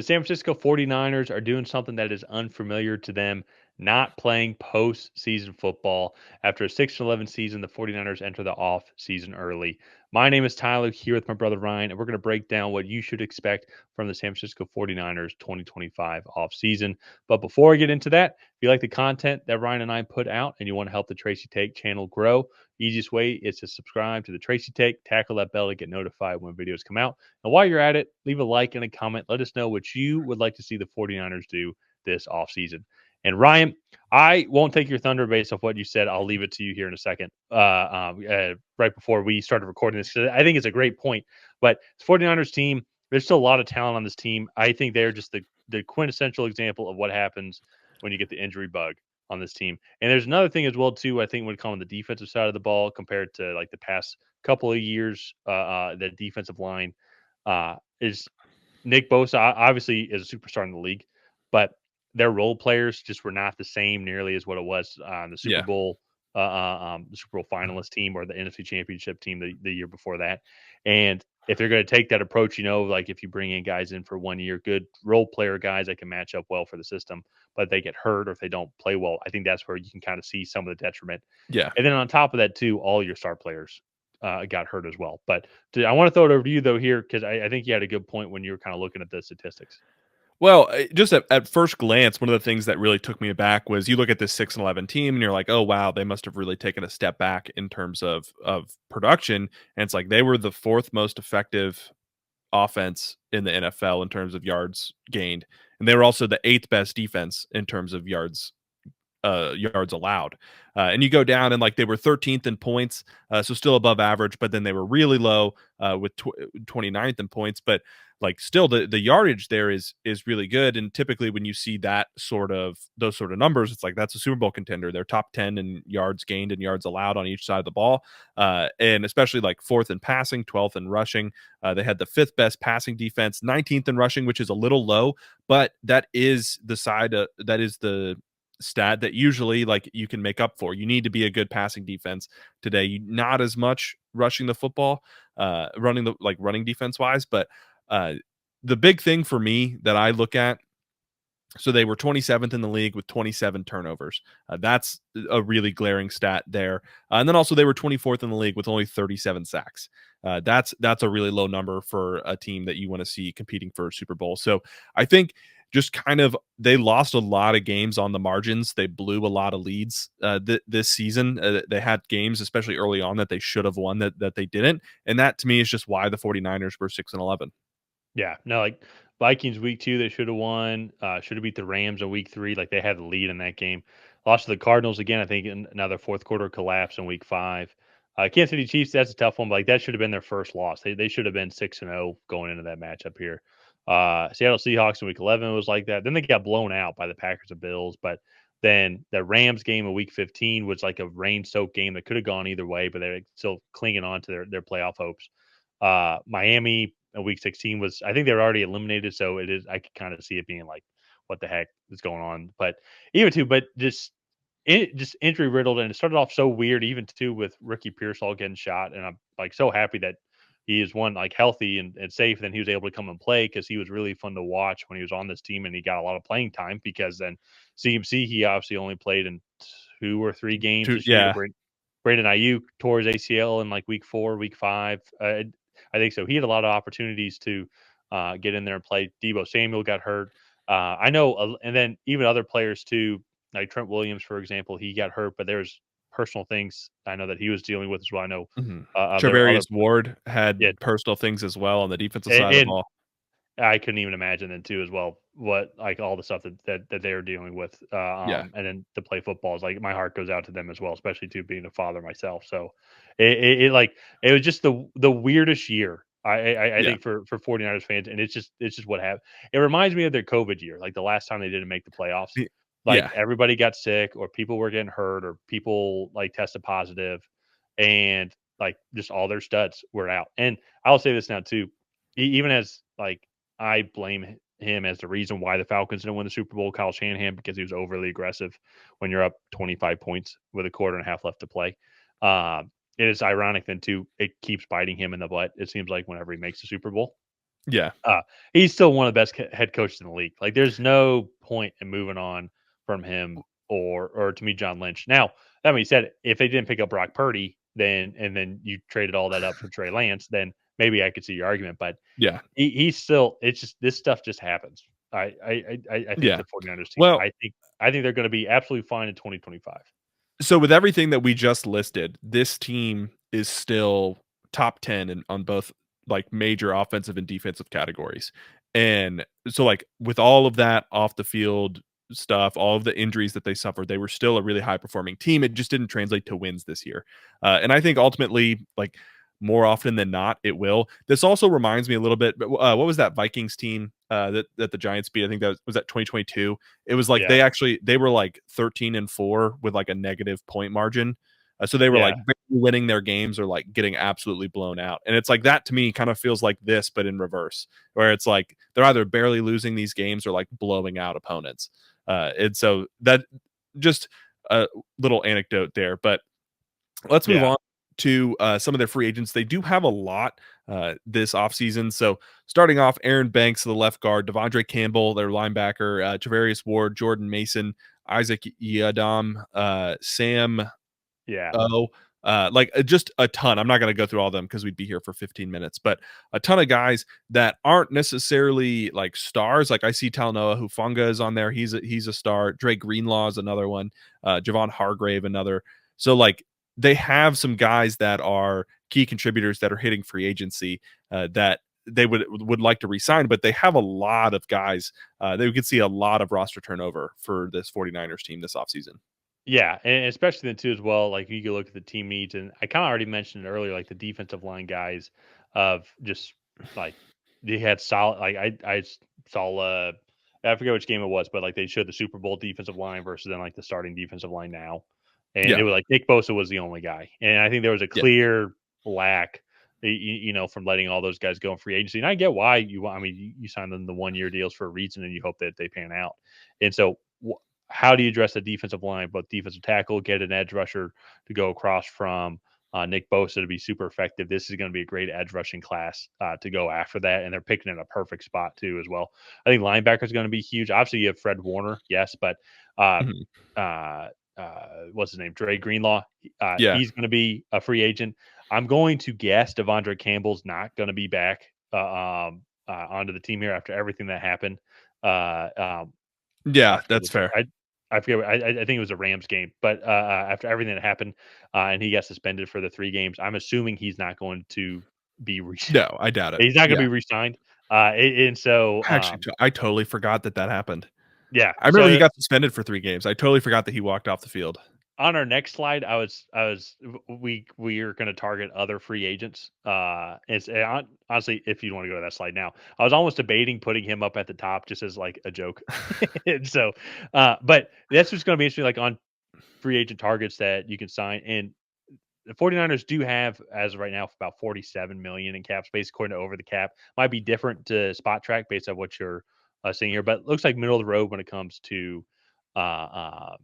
The San Francisco 49ers are doing something that is unfamiliar to them, not playing postseason football. After a 6-11 season, the 49ers enter the off season early. My name is Tyler, here with my brother Ryan, and we're going to break down what you should expect from the San Francisco 49ers 2025 off season. But before I get into that, if you like the content that Ryan and I put out and you want to help the Tracy Take channel grow, easiest way is to subscribe to the Tracy Take, tackle that bell to get notified when videos come out. And while you're at it, leave a like and a comment. Let us know what you would like to see the 49ers do this offseason. And Ryan, I won't take your thunder based off what you said. I'll leave it to you here in a second, right before we started recording this. I think it's a great point. But this 49ers team, there's still a lot of talent on this team. I think they're just the quintessential example of what happens when you get the injury bug on this team. And there's another thing as well, too, I think when it comes on the defensive side of the ball compared to like the past couple of years, the defensive line is Nick Bosa obviously is a superstar in the league, but their role players just were not the same nearly as what it was on Yeah. The Super Bowl finalist team or the NFC Championship team the year before that. And if they're going to take that approach, like if you bring in guys in for 1 year, good role player guys that can match up well for the system, but they get hurt or if they don't play well, I think that's where you can kind of see some of the detriment. Yeah. And then on top of that, too, all your star players got hurt as well. But I want to throw it over to you, though, here, because I think you had a good point when you were kind of looking at the statistics. Well, just at first glance, one of the things that really took me aback was you look at this 6-11 team and you're like, oh wow, they must have really taken a step back in terms of production. And it's like they were the fourth most effective offense in the NFL in terms of yards gained, and they were also the eighth best defense in terms of yards allowed. And you go down and like they were 13th in points, so still above average, but then they were really low with 29th in points. But like still the yardage there is really good. And typically when you see those sort of numbers, it's like that's a Super Bowl contender. They're top 10 in yards gained and yards allowed on each side of the ball. And especially like fourth in passing, 12th in rushing. They had the fifth best passing defense, 19th in rushing, which is a little low, but that is the stat that usually like you can make up for. You need to be a good passing defense today. Not as much rushing the football, running defense wise, but the big thing for me that I look at. So they were 27th in the league with 27 turnovers. That's a really glaring stat there. And then also they were 24th in the league with only 37 sacks. That's a really low number for a team that you want to see competing for a Super Bowl. So I think just kind of they lost a lot of games on the margins. They blew a lot of leads this season. They had games, especially early on, that they should have won that they didn't. And that to me is just why the 49ers were 6-11. Yeah, no, like Vikings week 2, they should have won. Should have beat the Rams in week 3. Like they had the lead in that game. Lost to the Cardinals again. I think in another fourth quarter collapse in week 5. Kansas City Chiefs, that's a tough one. But like that should have been their first loss. They should have been 6-0 going into that matchup here. Seattle Seahawks in week 11 was like that. Then they got blown out by the Packers and Bills. But then the Rams game in week 15 was like a rain soaked game that could have gone either way, but they're still clinging on to their playoff hopes. Miami in week 16 was, I think they were already eliminated. So it is, I could kind of see it being like, what the heck is going on? But just injury riddled. And it started off so weird, even too, with Ricky Pearsall getting shot. And I'm like so happy that he is one like healthy and safe. Then he was able to come and play because he was really fun to watch when he was on this team and he got a lot of playing time because then CMC, he obviously only played in 2 or 3 games this year. Yeah. Brandon Aiyuk tore his ACL in like week 4, week 5. I think so. He had a lot of opportunities to get in there and play. Debo Samuel got hurt. I know, and then even other players too, like Trent Williams, for example, he got hurt, but there's personal things I know that he was dealing with as well. I know Mhm. other Travarius Ward had yeah, personal things as well on the defensive side of the and ball. I couldn't even imagine then too as well what like all the stuff that they're dealing with. Yeah. And then to play football is like my heart goes out to them as well, especially to being a father myself. So it like it was just the weirdest year. I Yeah. think for 49ers fans, and it's just what happened. It reminds me of their COVID year, like the last time they didn't make the playoffs. Y Like yeah. everybody got sick, or people were getting hurt, or people like tested positive, and like just all their studs were out. And I'll say this now too, even as like I blame him as the reason why the Falcons didn't win the Super Bowl, Kyle Shanahan, because he was overly aggressive when you're up 25 points with a quarter and a half left to play. It is ironic then too. It keeps biting him in the butt. It seems like whenever he makes the Super Bowl. Yeah. He's still one of the best head coaches in the league. Like, there's no point in moving on from him or to me, John Lynch. Now, that being said, if they didn't pick up Brock Purdy, then you traded all that up for Trey Lance, then maybe I could see your argument. But Yeah. he's still, it's just, this stuff just happens. I think Yeah. the 49ers team, Well, I think they're going to be absolutely fine in 2025. so with everything that we just listed, this team is still top 10 on both like major offensive and defensive categories. And so like with all of that off the field stuff, all of the injuries that they suffered, they were still a really high performing team. It just didn't translate to wins this year. And I think ultimately, like more often than not, it will. This also reminds me a little bit, but what was that Vikings team that the Giants beat? I think that was that 2022. It was like Yeah. they were like 13-4 with like a negative point margin. So they were Yeah. like winning their games or like getting absolutely blown out. And it's like that to me kind of feels like this, but in reverse, where it's like they're either barely losing these games or like blowing out opponents. And so that just a little anecdote there. But let's move Yeah. on to some of their free agents. They do have a lot this offseason. So starting off, Aaron Banks, the left guard, Devondre Campbell, their linebacker, Travarius Ward, Jordan Mason, Isaac Yadam, Sam Yeah. just a ton. I'm not going to go through all of them because we'd be here for 15 minutes, but a ton of guys that aren't necessarily like stars. Like I see Talanoa Hufanga is on there. He's a star. Dre Greenlaw is another one. Javon Hargrave, another. So like they have some guys that are key contributors that are hitting free agency that they would like to resign, but they have a lot of guys that we could see a lot of roster turnover for this 49ers team this offseason. Yeah, and especially then too as well, like you can look at the team needs, and I kind of already mentioned it earlier, like the defensive line guys of just like they had solid. Like saw, I forget which game it was, but like they showed the Super Bowl defensive line versus then like the starting defensive line now, and it Yeah, was like Nick Bosa was the only guy, and I think there was a yeah, clear lack, from letting all those guys go in free agency, and I get why you. I mean, you signed them the 1 year deals for a reason, and you hope that they pan out, and so how do you address the defensive line, both defensive tackle, get an edge rusher to go across from Nick Bosa to be super effective? This is going to be a great edge rushing class to go after that, and they're picking in a perfect spot too as well. I think linebacker is going to be huge. Obviously, you have Fred Warner, yes, but uh, mhm, uh, what's his name? Dre Greenlaw. yeah. He's going to be a free agent. I'm going to guess Devondre Campbell's not going to be back onto the team here after everything that happened. Uh, um, I Yeah, forget that's what fair. I forget. I think it was a Rams game, but after everything that happened, and he got suspended for the 3 games, I'm assuming he's not going to be No, I doubt it. he's not going to Yeah. be re-signed. And so, I totally forgot that happened. yeah. I remember he So got suspended for 3 games. I totally forgot that he walked off the field. on our next slide, we are going to target other free agents. Honestly, if you want to go to that slide now, I was almost debating putting him up at the top just as like a joke. And so, but that's what's going to be interesting, like on free agent targets that you can sign. And the 49ers do have, as of right now, about 47 million in cap space, according to Over the Cap. Might be different to Spot Track based on what you're seeing here, but it looks like middle of the road when it comes to uh,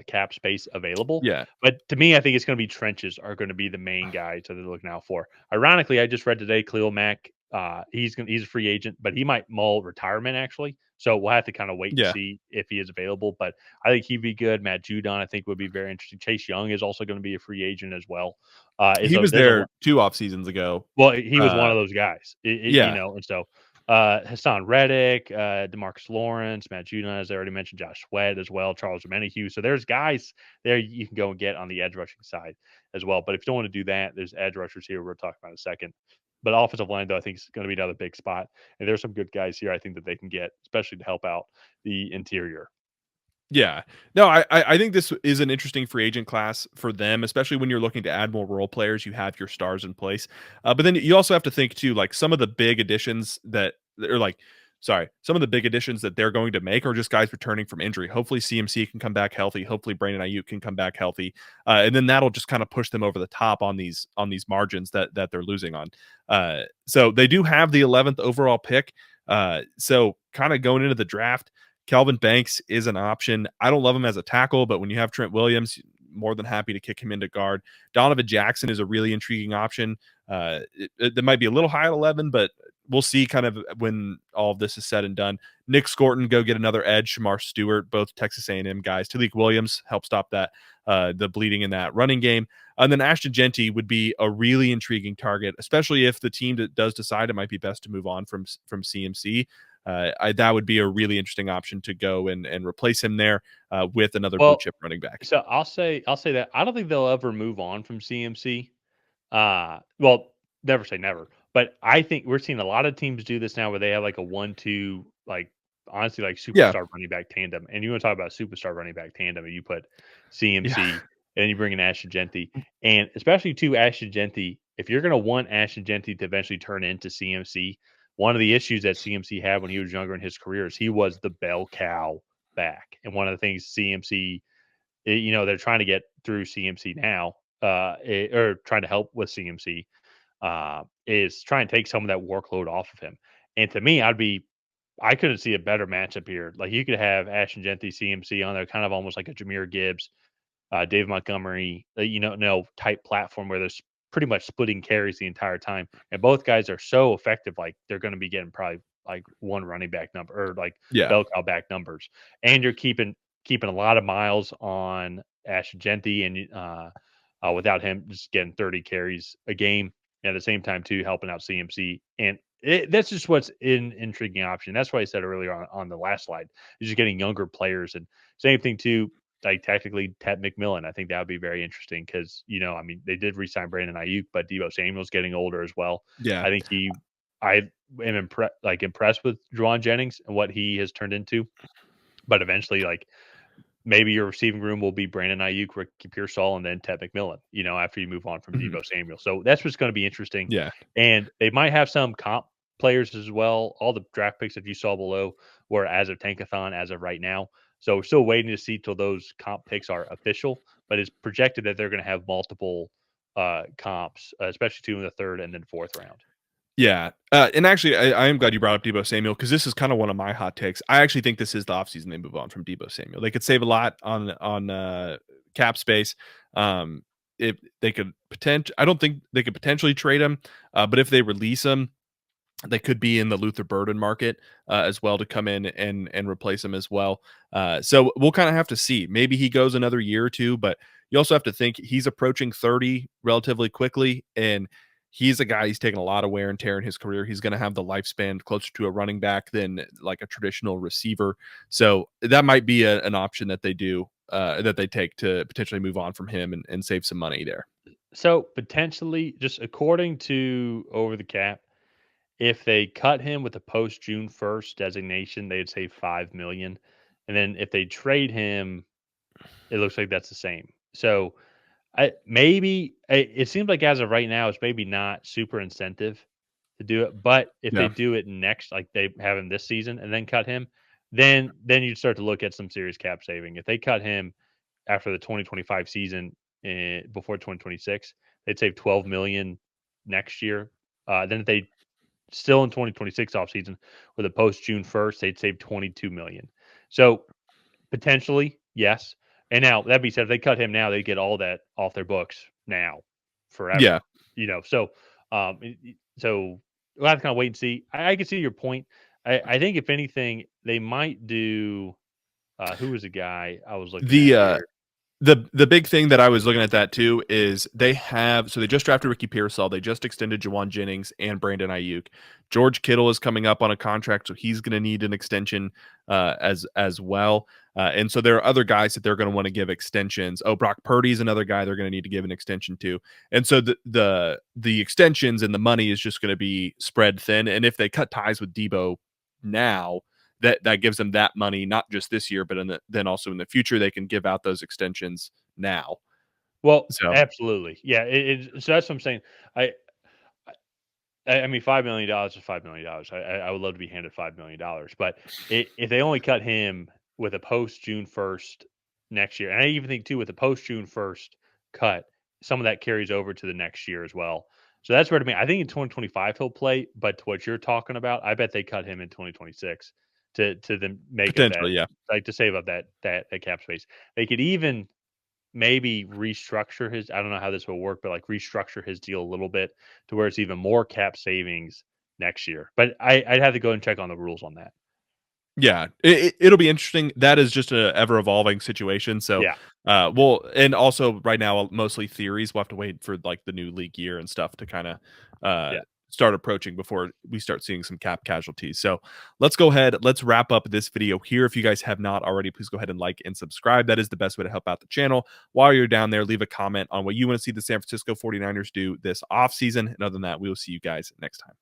cap space available. Yeah. But to me, I think it's going to be trenches are going to be the main guys that they're looking out for. Ironically, I just read today Khalil Mack. He's a free agent, but he might mull retirement actually. So we'll have to kind of wait and Yeah. see if he is available. But I think he'd be good. Matt Judon, I think, would be very interesting. Chase Young is also going to be a free agent as well. He was There's a there 2 off seasons ago. well, he was one Uh, of those guys, yeah. and so Hassan Reddick, Demarcus Lawrence, Matt Judon, as I already mentioned, Josh Sweat as well, Charles Omenihu. So there's guys there you can go and get on the edge rushing side as well. But if you don't want to do that, there's edge rushers here we'll talk about in a second. But offensive line, though, I think is going to be another big spot. And there's some good guys here I think that they can get, especially to help out the interior. Yeah. No, I think this is an interesting free agent class for them, especially when you're looking to add more role players. You have your stars in place, but then you also have to think too, like some of the big additions that are like, sorry, some of the big additions that they're going to make are just guys returning from injury. Hopefully, CMC can come back healthy. Hopefully, Brandon Aiyuk can come back healthy, and then that'll just kind of push them over the top on these margins that they're losing on. So they do have the 11th overall pick. So kind of going into the draft. Calvin Banks is an option. I don't love him as a tackle, but when you have Trent Williams, more than happy to kick him into guard. Donovan Jackson is a really intriguing option. That might be a little high at 11, but we'll see kind of when all of this is said and done. Nick Scorton go get another edge. Shamar Stewart, both Texas A&M guys. Talik Williams help stop that the bleeding in that running game. And then Ashton Genty would be a really intriguing target, especially if the team that does decide it might be best to move on from CMC. That would be a really interesting option to go and replace him there with another blue Well, chip running back. so I'll say that I don't think they'll ever move on from CMC. Well, never say never, but I think we're seeing a lot of teams do this now where they have like a 1-2, like honestly, like Yeah, superstar running back tandem. And you want to talk about superstar running back tandem, and you put yeah, CMC and then you bring in Ashton Genty, and especially to Ashton Genty, if you're going to want Ashton Genty to eventually turn into CMC, one of the issues that CMC had when he was younger in his career is he was the bell cow back, and one of the things CMC they're trying to get through CMC now, or trying to help with CMC, is try and take some of that workload off of him. And to me, I couldn't see a better matchup here. Like you could have Ashton Genty, CMC on there, kind of almost like a Jameer Gibbs, Dave Montgomery, no type platform where there's pretty much splitting carries the entire time. And both guys are so effective, like they're going to be getting probably like one running back number or like yeah, bell cow back numbers. And you're keeping a lot of miles on Ashton Genty and without him just getting 30 carries a game. And at the same time, too, helping out CMC. And that's just what's an intriguing option. That's why I said earlier on the last slide, is just getting younger players. And same thing, too, like technically Ted McMillan. I think that would be very interesting because, I mean, they did re-sign Brandon Aiyuk, but Deebo Samuel's getting older as well. yeah, I think I am impressed with Juwan Jennings and what he has turned into. But eventually, like maybe your receiving room will be Brandon Aiyuk, Ricky Pearsall, and then Ted McMillan, after you move on from mhm, Deebo Samuel. So that's what's going to be interesting. yeah. And they might have some comp players as well. All the draft picks that you saw below were as of Tankathon as of right now. So we're still waiting to see till those comp picks are official, but it's projected that they're going to have multiple comps, especially two in the third and then fourth round. Yeah, and actually, I am glad you brought up Deebo Samuel because this is kind of one of my hot takes. I actually think this is the offseason they move on from Deebo Samuel. They could save a lot on cap space. If they could I don't think they could potentially trade him, but if they release him, they could be in the Luther Burden market as well to come in and replace him as well. So we'll kind of have to see. Maybe he goes another year or two, but you also have to think he's approaching 30 relatively quickly, and he's a guy, he's taken a lot of wear and tear in his career. He's going to have the lifespan closer to a running back than like a traditional receiver. So that might be an option that they do that they take to potentially move on from him and save some money there. So potentially, just according to Over the Cap, if they cut him with a post June 1st designation, they'd save 5 million. And then if they trade him, it looks like that's the same. So it seems like as of right now, it's maybe not super incentive to do it. But if they Yeah. do it next, like they have him this season and then cut him, then you'd start to look at some serious cap saving. If they cut him after the 2025 season before 2026, they'd save 12 million next year. Then if they still in 2026 offseason with a post June 1st, they'd save 22 million. So potentially, yes. And now that being said, if they cut him now, they get all that off their books now, Yeah. forever. So so we'll have to kind of wait and see. I can see your point. I think if anything, they might do. Who was the guy I was looking at The here? the big thing that I was looking at that too is they just drafted Ricky Pearsall, they just extended Juwan Jennings and Brandon Ayuk. George Kittle is coming up on a contract, so he's going to need an extension as well. And so there are other guys that they're going to want to give extensions. Oh, Brock Purdy is another guy they're going to need to give an extension to. And so the extensions and the money is just going to be spread thin. And if they cut ties with Debo now, that gives them that money, not just this year, but then also in the future, they can give out those extensions now. Well, So absolutely, yeah. So that's what I'm saying. I I mean, $5 million is $5 million. I would love to be handed $5 million, but if they only cut him with a post June 1st next year, and I even think too with a post June 1st cut, some of that carries over to the next year as well. So that's where to me, I think in 2025 he'll play, but to what you're talking about, I bet they cut him in 2026 to then make up that, potentially, yeah, like to save up that cap space. They could even maybe restructure his, I don't know how this will work, but like restructure his deal a little bit to where it's even more cap savings next year. But I'd have to go and check on the rules on that. Yeah, it'll be interesting. That is just a ever evolving situation. So, Yeah. and also right now mostly theories. We'll have to wait for like the new league year and stuff to kind of uh, Yeah. start approaching before we start seeing some cap casualties. So let's go ahead. Let's wrap up this video here. If you guys have not already, please go ahead and like and subscribe. That is the best way to help out the channel. While you're down there, leave a comment on what you want to see the San Francisco 49ers do this offseason. And other than that, we will see you guys next time.